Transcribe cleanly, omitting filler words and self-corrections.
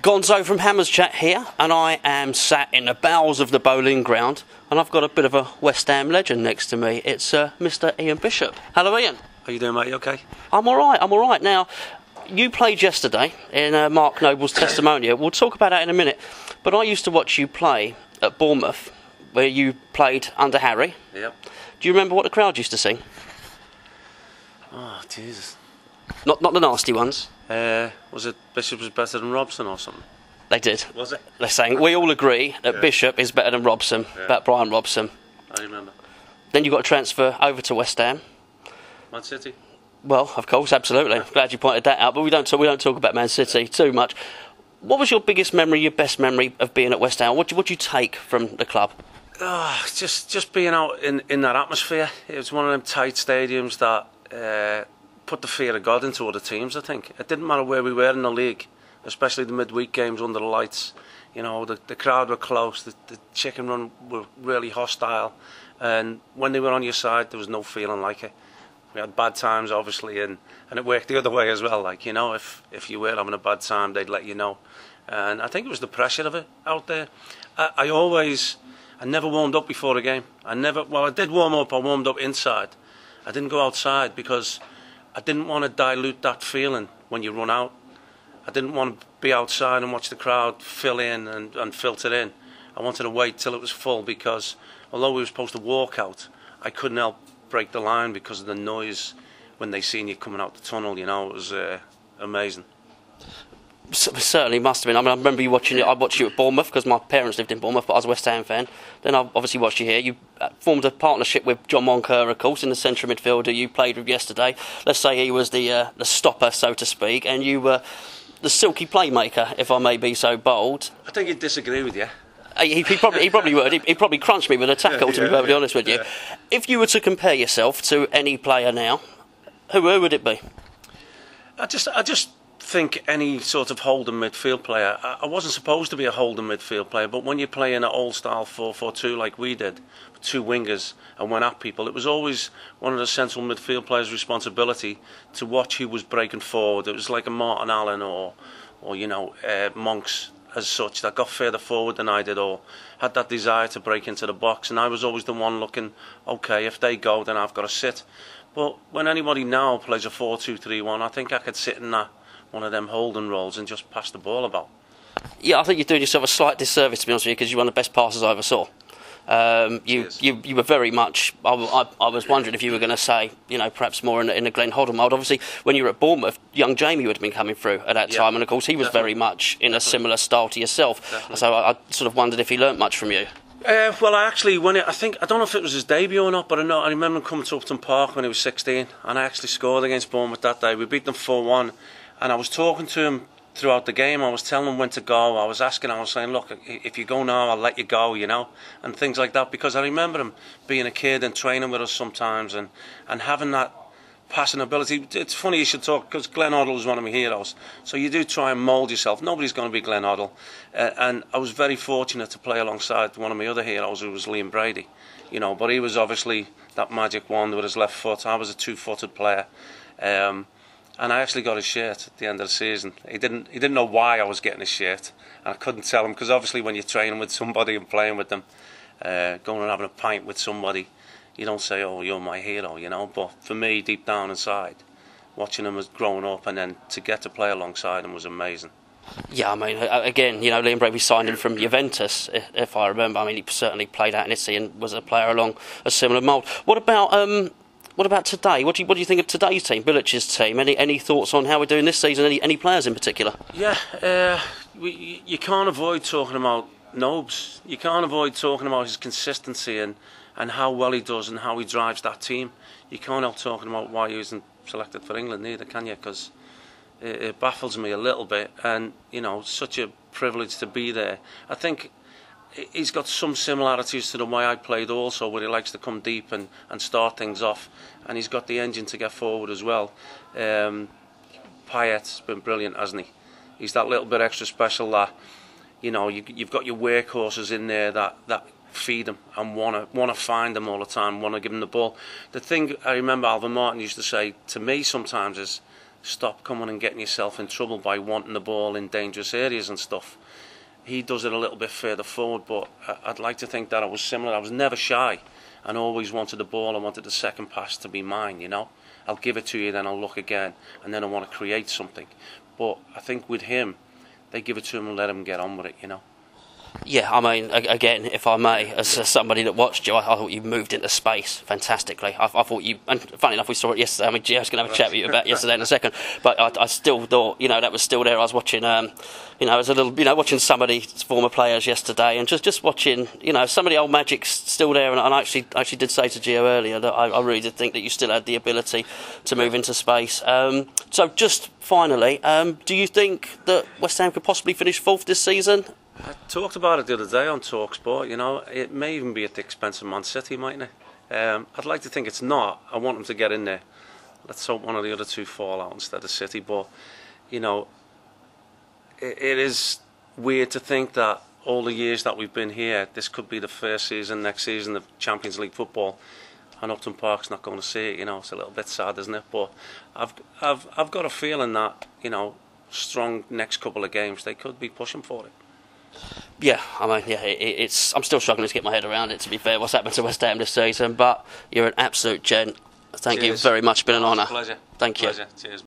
Gonzo from Hammers Chat here, and I am sat in the bowels of the Boleyn ground, and I've got a bit of a West Ham legend next to me. It's Mr. Ian Bishop. Hello, Ian. How you doing, mate? You okay? I'm all right. Now, you played yesterday in Mark Noble's testimonial. We'll talk about that in a minute. But I used to watch you play at Bournemouth, where you played under Harry. Yep. Do you remember what the crowd used to sing? Oh, Jesus. Not the nasty ones. Was it Bishop was better than Robson or something? They did. Was it? They're saying, we all agree that Bishop is better than Robson, about Brian Robson. I remember. Then you got a transfer over to West Ham. Man City? Well, of course, absolutely. Glad you pointed that out, but we don't talk about Man City too much. What was your biggest memory, your best memory of being at West Ham? What do you take from the club? Just being out in that atmosphere. It was one of them tight stadiums that put the fear of God into other teams, I think. It didn't matter where we were in the league, especially the midweek games under the lights. You know, the crowd were close, the chicken run were really hostile, and when they were on your side, there was no feeling like it. We had bad times, obviously, and it worked the other way as well. Like, you know, if you were having a bad time, they'd let you know. And I think it was the pressure of it out there. I never warmed up before a game. I did warm up. I warmed up inside. I didn't go outside because I didn't want to dilute that feeling when you run out. I didn't want to be outside and watch the crowd fill in and filter in. I wanted to wait till it was full because although we were supposed to walk out, I couldn't help break the line because of the noise when they seen you coming out the tunnel. You know, it was amazing. Certainly must have been. I mean, I remember you watching it. I watched you at Bournemouth because my parents lived in Bournemouth, but I was a West Ham fan. Then I obviously watched you here. You formed a partnership with John Wong, of course, in the centre midfielder you played with yesterday. Let's say he was the stopper, so to speak, and you were the silky playmaker, if I may be so bold. I think he'd disagree with you. He probably would. He'd probably crunch me with a tackle, to be perfectly honest with you. Yeah. If you were to compare yourself to any player now, who would it be? I just think any sort of holding midfield player. I wasn't supposed to be a holding midfield player, but when you play in an old style 4-4-2 like we did, with two wingers and went at people, it was always one of the central midfield players' responsibility to watch who was breaking forward. It was like a Martin Allen or you know, Monks as such, that got further forward than I did or had that desire to break into the box, and I was always the one looking, okay, if they go then I've got to sit. But when anybody now plays a 4-2-3-1, I think I could sit in that one of them holding roles and just pass the ball about. Yeah, I think you're doing yourself a slight disservice, to be honest with you, because you're one of the best passers I ever saw. You were very much. I was wondering if you were going to say, you know, perhaps more in the Glenn Hoddle mould. Obviously, when you were at Bournemouth, young Jamie would have been coming through at that time, and of course he was very much in a similar style to yourself. Definitely. So I sort of wondered if he learnt much from you. Well, I don't know if it was his debut or not, but I remember him coming to Upton Park when he was 16, and I actually scored against Bournemouth that day. We beat them 4-1, and I was talking to him throughout the game. I was telling him when to go. I was saying, look, if you go now, I'll let you go, you know, and things like that, because I remember him being a kid and training with us sometimes and having that passing ability. It's funny you should talk, because Glenn Hoddle was one of my heroes, so you do try and mould yourself. Nobody's going to be Glenn Hoddle, and I was very fortunate to play alongside one of my other heroes, who was Liam Brady, you know, but he was obviously that magic wand with his left foot. I was a two-footed player, and I actually got his shirt at the end of the season. He didn't know why I was getting his shirt, and I couldn't tell him, because obviously when you're training with somebody and playing with them, going and having a pint with somebody, you don't say, oh, you're my hero, you know. But for me, deep down inside, watching him as growing up and then to get to play alongside him was amazing. Yeah, I mean, again, you know, Liam Brady signed him from Juventus, if I remember. I mean, he certainly played out in Italy and was a player along a similar mould. What about today? What do you think of today's team, Bilic's team? Any thoughts on how we're doing this season? Any players in particular? Yeah, you can't avoid talking about Nobes. You can't avoid talking about his consistency and how well he does and how he drives that team. You can't help talking about why he isn't selected for England either, can you? Because it baffles me a little bit, and you know, such a privilege to be there. I think he's got some similarities to the way I played also, where he likes to come deep and start things off, and he's got the engine to get forward as well. Payet's been brilliant, hasn't he? He's that little bit extra special that, you know, you've got your workhorses in there that feed him and want to find him all the time, want to give him the ball. The thing I remember Alvin Martin used to say to me sometimes is, stop coming and getting yourself in trouble by wanting the ball in dangerous areas and stuff. He does it a little bit further forward, but I'd like to think that I was similar. I was never shy and always wanted the ball. I wanted the second pass to be mine, you know. I'll give it to you, then I'll look again, and then I want to create something. But I think with him, they give it to him and let him get on with it, you know. Yeah, I mean, again, if I may, as somebody that watched you, I thought you moved into space fantastically. I thought you, and funny enough, we saw it yesterday. I mean, Gio's going to have a chat with you about yesterday in a second, but I still thought, you know, that was still there. I was watching, you know, as a little, you know, watching some of the former players yesterday, and just watching, you know, some of the old magic's still there. And I actually did say to Gio earlier that I really did think that you still had the ability to move into space. So just finally, do you think that West Ham could possibly finish fourth this season? I talked about it the other day on TalkSport. You know, it may even be at the expense of Man City, mightn't it? I'd like to think it's not. I want them to get in there. Let's hope one of the other two fall out instead of City. But, you know, it is weird to think that all the years that we've been here, this could be the first season, next season of Champions League football, and Upton Park's not going to see it. You know, it's a little bit sad, isn't it? But I've got a feeling that, you know, strong next couple of games, they could be pushing for it. Yeah, I mean, yeah, it's. I'm still struggling to get my head around it, to be fair, what's happened to West Ham this season, but you're an absolute gent. Thank you very much. It's been an honour. Pleasure. Thank you. Pleasure. Cheers.